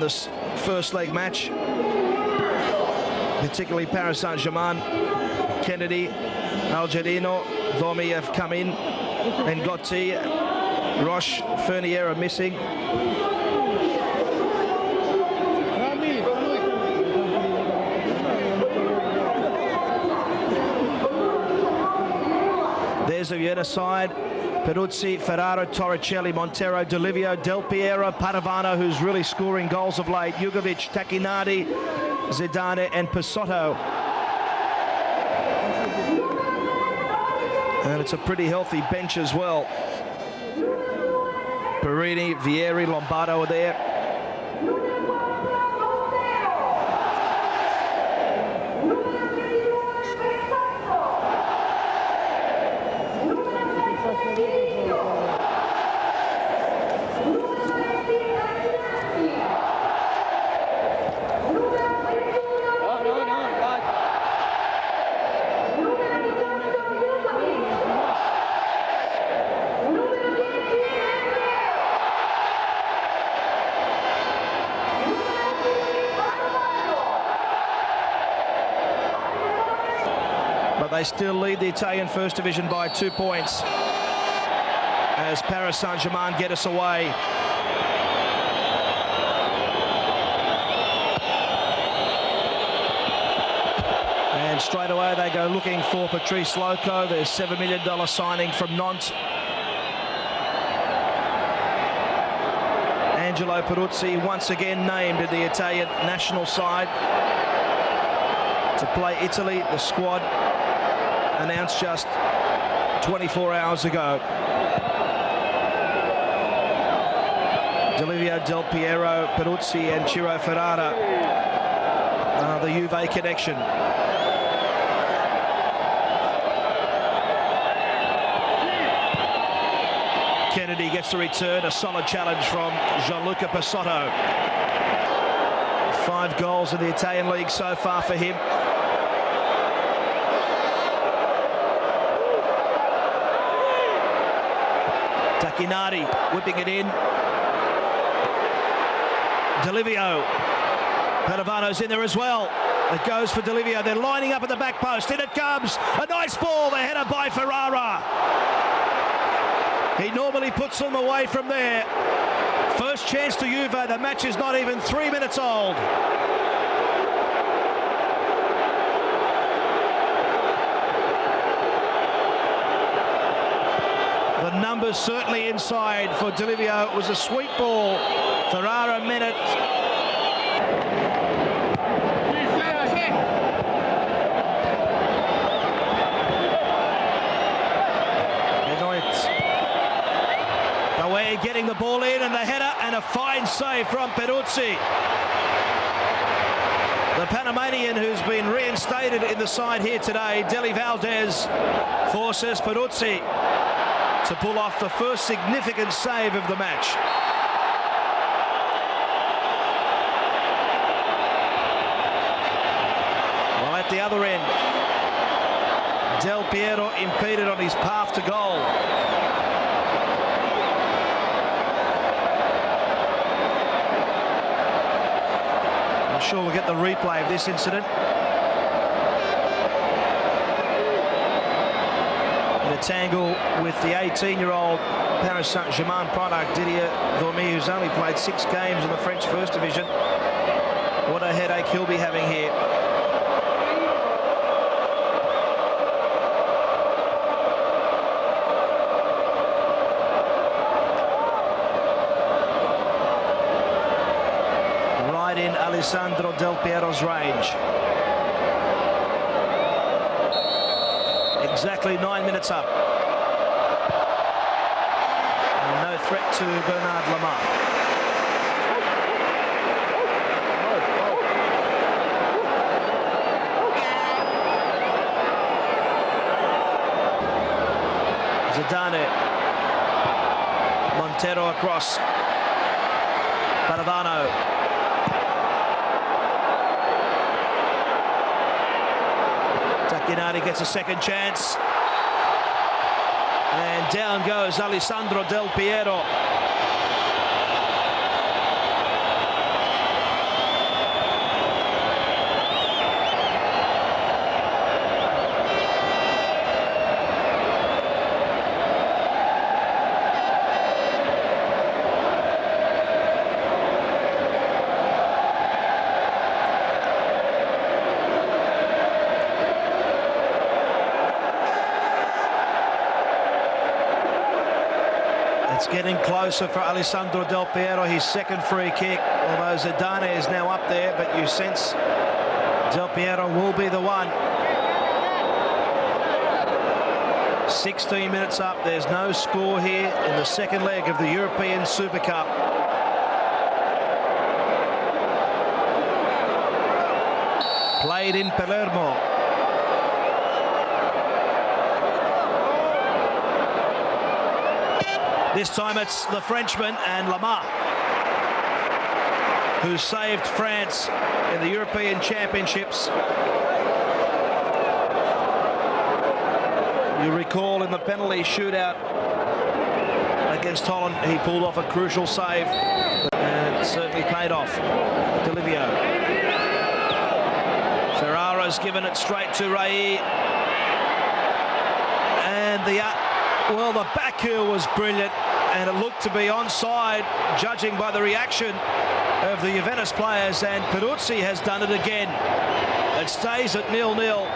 from this first leg match, particularly Paris Saint-Germain. Kennedy, Algerino, Domi have come in, and Gotti, Roche, Fernier are missing. There's the Vienna side. Peruzzi, Ferrara, Torricelli, Montero, D'Olivio, Del Piero, Padovano, who's really scoring goals of late, Jugovic, Tacchinardi, Zidane and Pessotto. And it's a pretty healthy bench as well. Perini, Vieri, Lombardo are there. They still lead the Italian First Division by 2 points as Paris Saint-Germain get us away. And straight away they go looking for Patrice Loco, their $7 million signing from Nantes. Angelo Peruzzi once again named in the Italian national side to play Italy. The squad announced just 24 hours ago. D'Olivio, Del Piero, Peruzzi and Ciro Ferrara are the Juve connection. Kennedy gets the return, a solid challenge from Gianluca Pessotto. 5 goals in the Italian league so far for him. Tacchinardi whipping it in. D'Olivio. Padovano's in there as well. It goes for D'Olivio. They're lining up at the back post. In it comes. A nice ball. The header by Ferrara. He normally puts them away from there. First chance to Juve. The match is not even 3 minutes old. The numbers certainly inside for D'Olivio. It was a sweet ball. Ferrara meant it. Away getting the ball in and the header and a fine save from Peruzzi. The Panamanian who's been reinstated in the side here today, Deli Valdez, forces Peruzzi to pull off the first significant save of the match. Well, at the other end, Del Piero impeded on his path to goal. I'm sure we'll get the replay of this incident. In a tangle with the 18-year-old Paris Saint-Germain product, Didier Dormy, who's only played 6 games in the French First Division. What a headache he'll be having here. Right in Alessandro Del Piero's range. Exactly 9 minutes up. And no threat to Bernard Lamar. Zidane. Montero across. Padovano. Tacchinardi gets a second chance. And down goes Alessandro Del Piero. getting closer for Alessandro Del Piero, his second free kick, although Zidane is now up there, but you sense Del Piero will be the one. 16 minutes up, there's no score here in the second leg of the European Super Cup. Played in Palermo. This time it's the Frenchman and Lamar who saved France in the European Championships. You recall in the penalty shootout against Holland, he pulled off a crucial save, and it certainly paid off. D'Olivio. Ferraro's given it straight to Rai. And the back heel was brilliant, and it looked to be onside, judging by the reaction of the Juventus players, and Peruzzi has done it again. It stays at 0-0.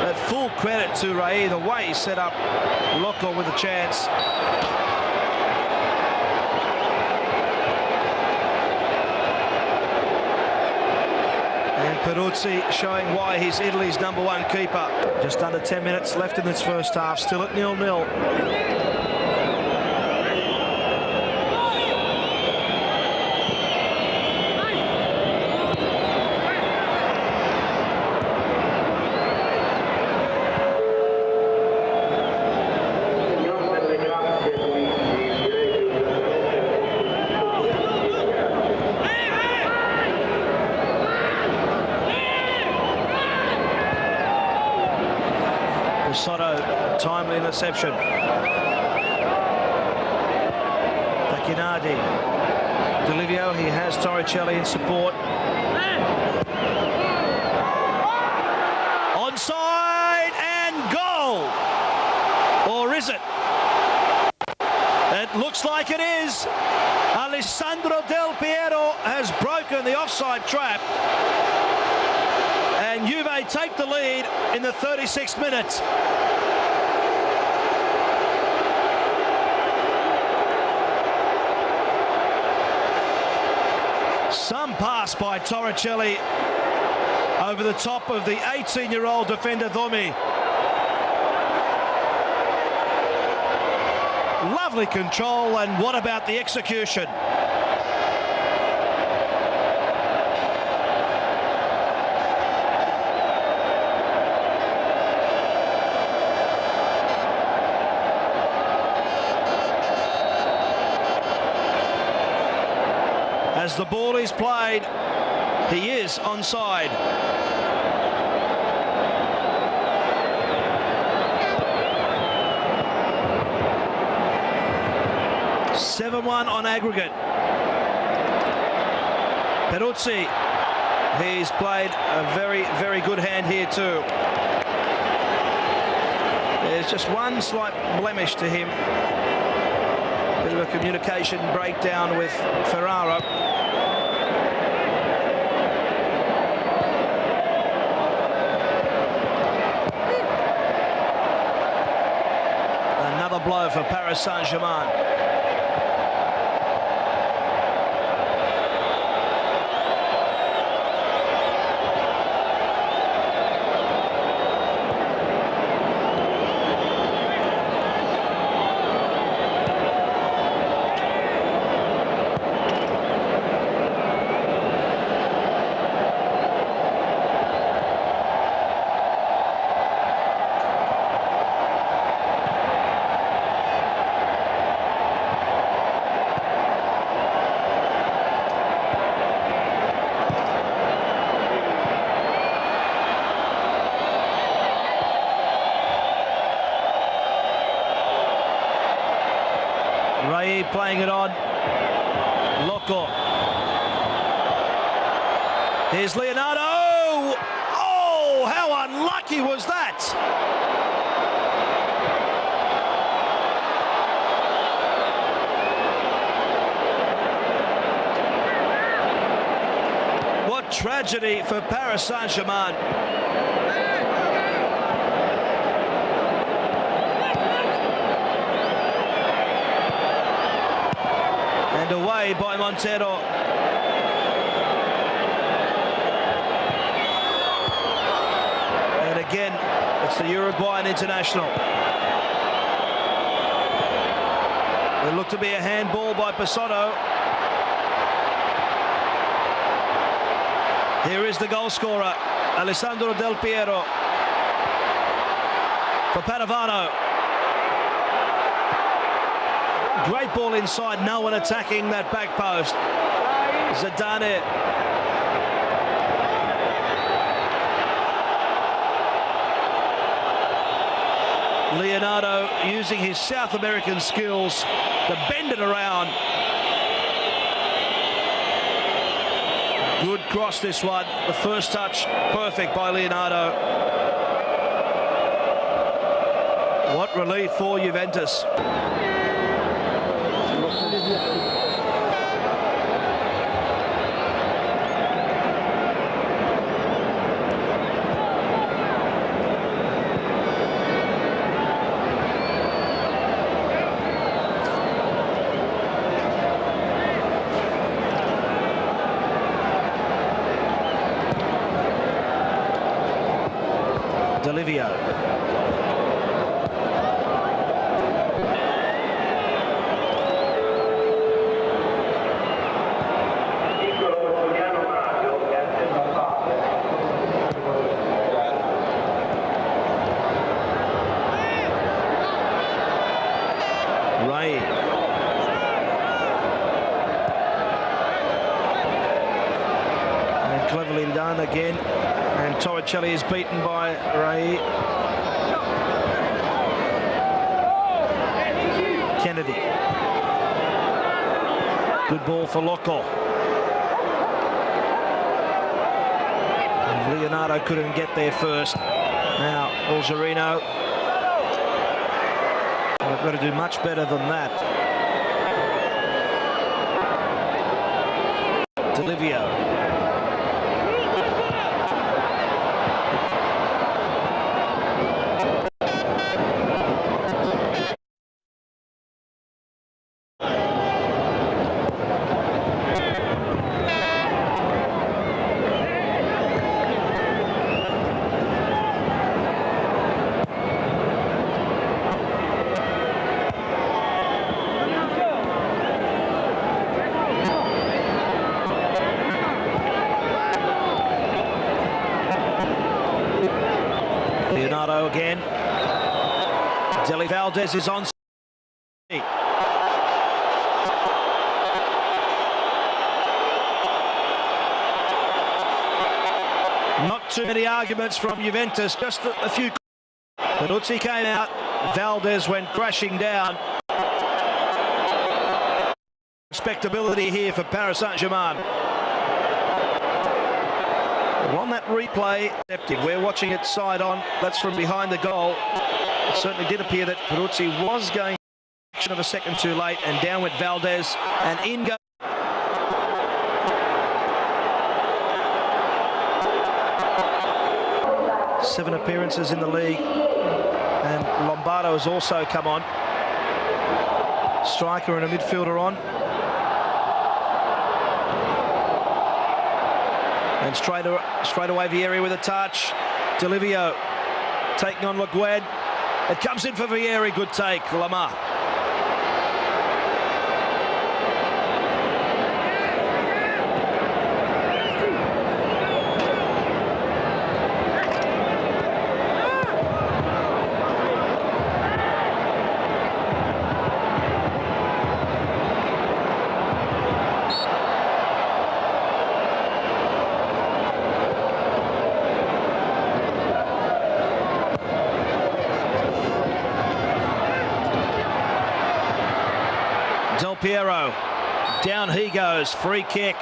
But full credit to Rai, the way he set up Loco with a chance. And Peruzzi showing why he's Italy's #1 keeper. Just under 10 minutes left in this first half, still at 0-0. Soto, timely interception. Tacchinardi. D'Olivio, he has Torricelli in support. Onside and goal! Or is it? It looks like it is. Alessandro Del Piero has broken the offside trap. And Juve take the lead in the 36th minute. Some pass by Torricelli over the top of the 18-year-old defender Domi. Lovely control, and what about the execution? As the ball is played, he is onside. (7-1) on aggregate. Peruzzi, he's played a very, very good hand here too. There's just one slight blemish to him. Bit of a communication breakdown with Ferraro. Another blow for Paris Saint-Germain. Rai playing it on. Loco. Here's Leonardo. Oh, how unlucky was that? What tragedy for Paris Saint-Germain. And away by Montero. And again, it's the Uruguayan international. It looked to be a handball by Pissotto. Here is the goal scorer, Alessandro Del Piero, for Padovano. Great ball inside, no one attacking that back post. Zidane. Leonardo using his South American skills to bend it around. Good cross, this one. The first touch, perfect by Leonardo. What relief for Juventus. Olivio. Ray. And cleverly done again. And Torricelli is beaten by Ray. Kennedy. Good ball for Loco. And Leonardo couldn't get there first. Now, Algerino. They've got to do much better than that. Delivio. Leonardo again. Deli Valdez is on. Not too many arguments from Juventus, just a few. Peruzzi came out, Valdez went crashing down. Respectability here for Paris Saint-Germain. On that replay, we're watching it side on. That's from behind the goal. It certainly did appear that Peruzzi was going of a second too late, and down went Valdez, and in go. Seven appearances in the league, and Lombardo has also come on. Striker and a midfielder on. And straight away Vieri with a touch. Delivio taking on Le Gued. It comes in for Vieri, good take, Lamar. Del Piero, down he goes, free kick.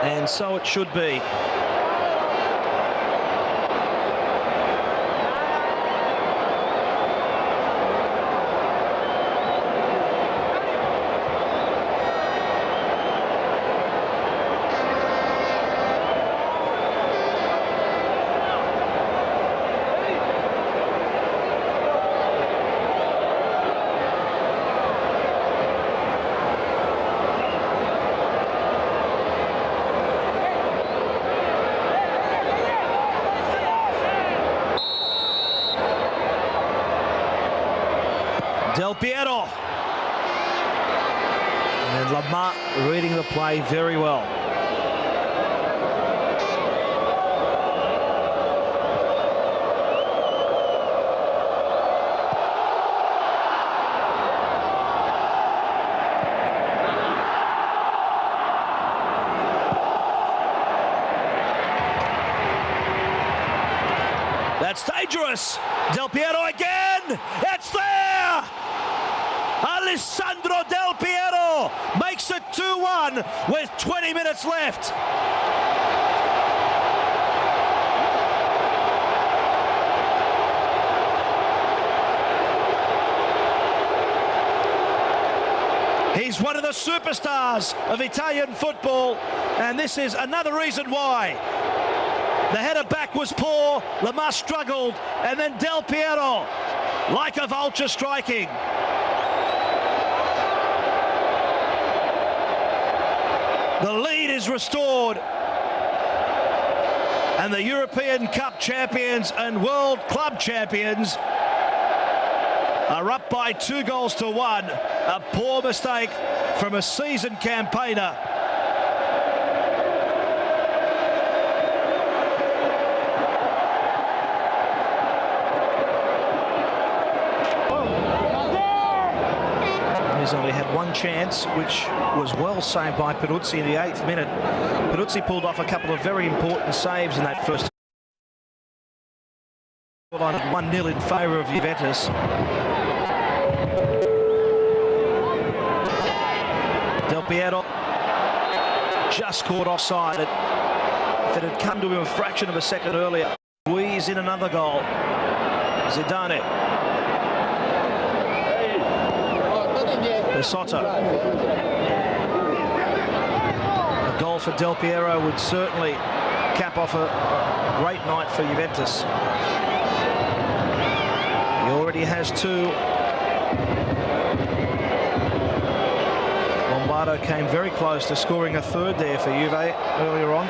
And so it should be. Del Piero. And Lamar reading the play very well. That's dangerous. Del Piero again. It's there. Alessandro Del Piero makes it 2-1 with 20 minutes left. He's one of the superstars of Italian football, and this is another reason why. The header back was poor, Lamar struggled, and then Del Piero, like a vulture, striking. The lead is restored, and the European Cup champions and World Club champions are up by 2-1. A poor mistake from a seasoned campaigner. He's only had one chance, which was well saved by Peruzzi in the 8th minute. Peruzzi pulled off a couple of very important saves in that first. 1-0 in favour of Juventus. Del Piero just caught offside. If it had come to him a fraction of a second earlier, squeeze in another goal. Zidane. Pesotto. A goal for Del Piero would certainly cap off a great night for Juventus. He already has 2. Lombardo came very close to scoring a 3rd there for Juve earlier on.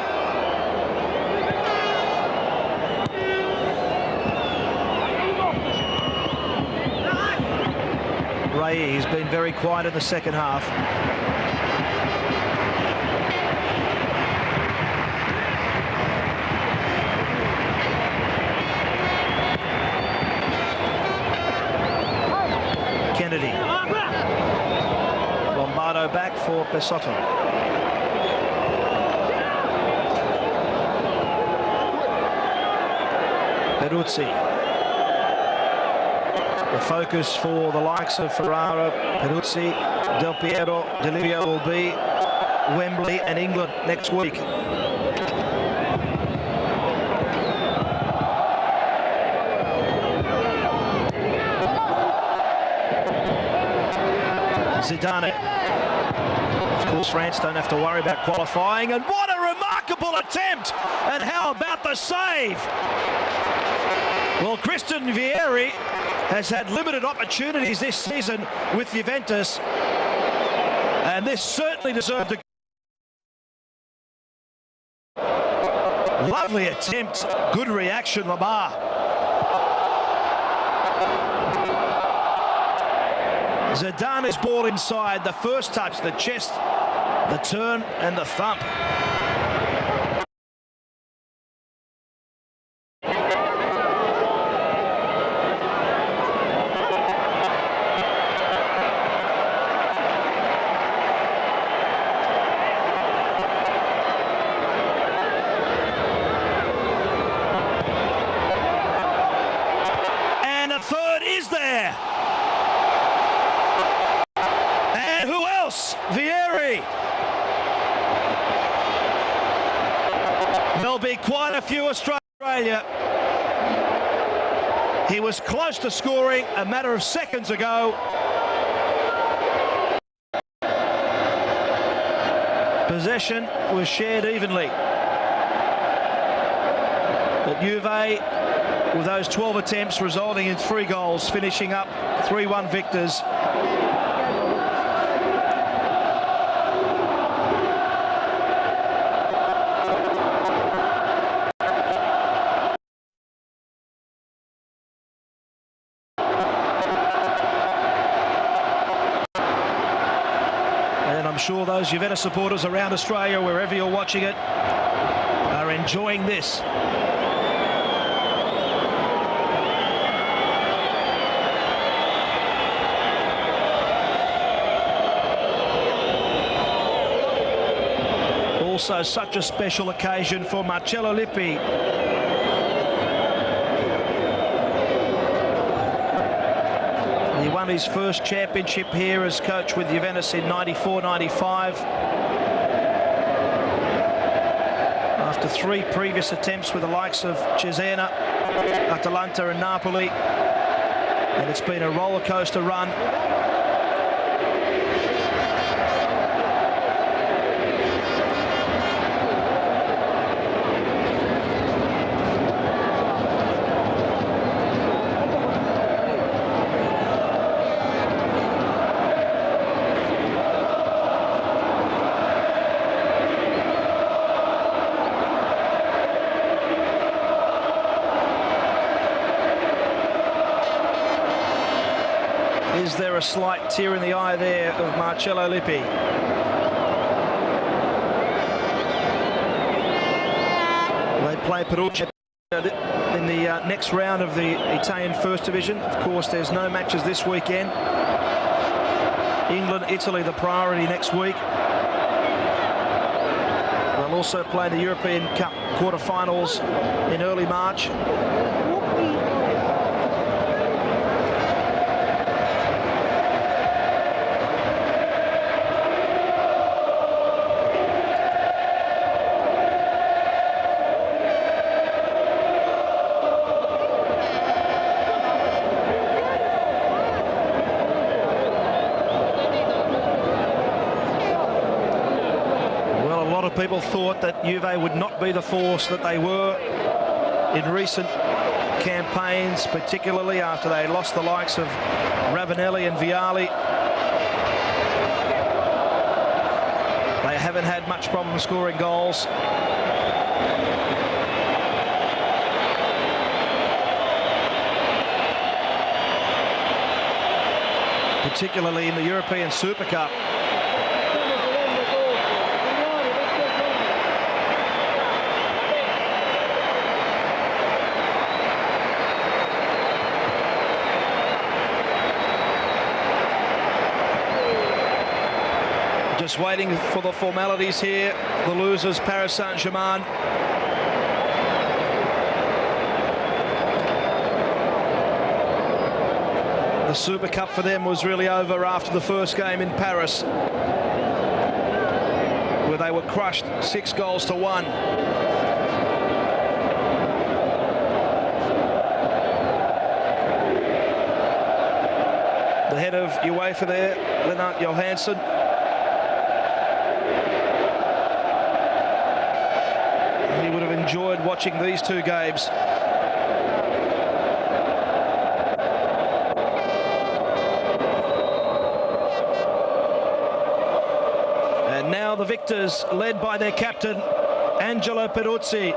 He's been very quiet in the second half. Kennedy. Lombardo back for Pesotto. Peruzzi. The focus for the likes of Ferrara, Peruzzi, Del Piero, Delivio will be Wembley and England next week. Zidane. Of course, France don't have to worry about qualifying, and what a remarkable attempt! And how about the save? Well, Christian Vieri has had limited opportunities this season with Juventus, and this certainly deserved a lovely attempt. Good reaction, Lamar. Zidane's ball inside. The first touch, the chest, the turn, and the thump. Is there? And who else? Vieri. There'll be quite a few Australia. He was close to scoring a matter of seconds ago. Possession was shared evenly. But Juve, with those 12 attempts resulting in 3 goals, finishing up 3-1 victors. I'm sure those Juventus supporters around Australia, wherever you're watching it, are enjoying this. Also such a special occasion for Marcello Lippi. He won his first championship here as coach with Juventus in 94-95. After 3 previous attempts with the likes of Cesena, Atalanta and Napoli. And it's been a roller coaster run. Is there a slight tear in the eye there of Marcello Lippi? They play Perugia in the next round of the Italian First Division. Of course, there's no matches this weekend. England, Italy, the priority next week. They'll also play the European Cup quarterfinals in early March. People thought that Juve would not be the force that they were in recent campaigns, particularly after they lost the likes of Ravanelli and Vialli. They haven't had much problem scoring goals. Particularly in the European Super Cup. Just waiting for the formalities here. The losers, Paris Saint-Germain. The Super Cup for them was really over after the first game in Paris, where they were crushed 6-1. The head of UEFA there, Lennart Johansson. He would have enjoyed watching these 2 games. And now the victors, led by their captain, Angelo Peruzzi.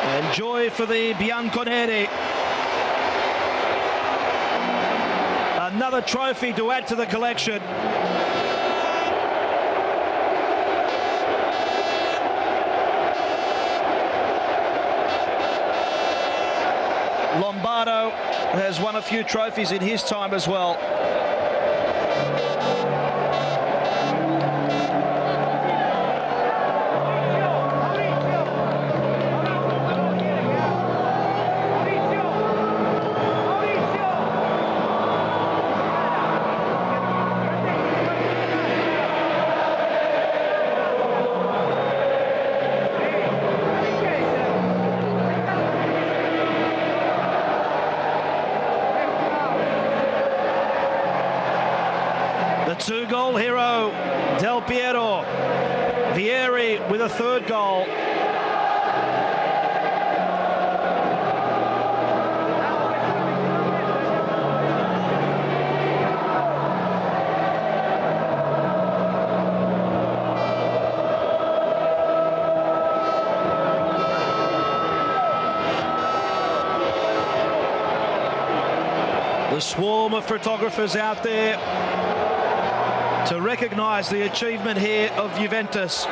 And joy for the Bianconeri. Another trophy to add to the collection. Lombardo has won a few trophies in his time as well. The 2-goal hero, Del Piero. Vieri with a 3rd goal. A swarm of photographers out there to recognise the achievement here of Juventus.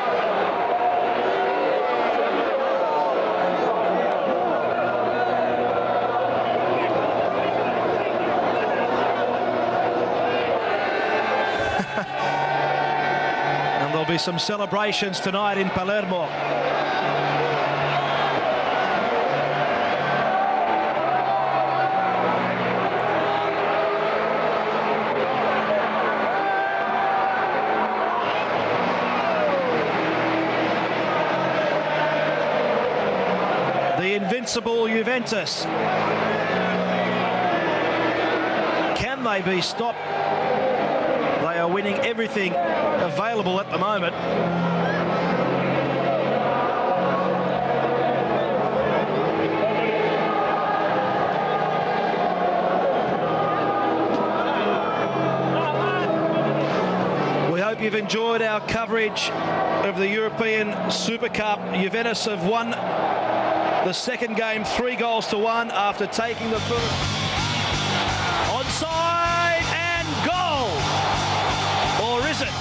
And there'll be some celebrations tonight in Palermo. The invincible Juventus. Can they be stopped? They are winning everything available at the moment. We hope you've enjoyed our coverage of the European Super Cup. Juventus have won the second game 3-1 after taking the first. Onside and goal! Or is it?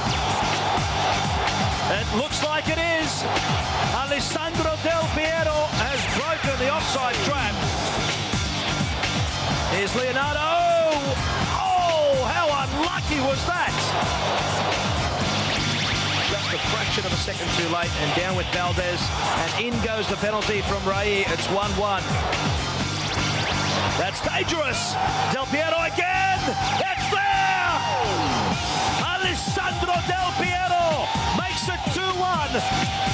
It looks like it is. Alessandro Del Piero has broken the offside trap. Here's Leonardo. Oh, how unlucky was that? Just a fraction of a second too late, and down with Valdez, and in goes the penalty from Rai. It's 1-1. That's dangerous. Del Piero again. It's there. Alessandro Del Piero makes it 2-1.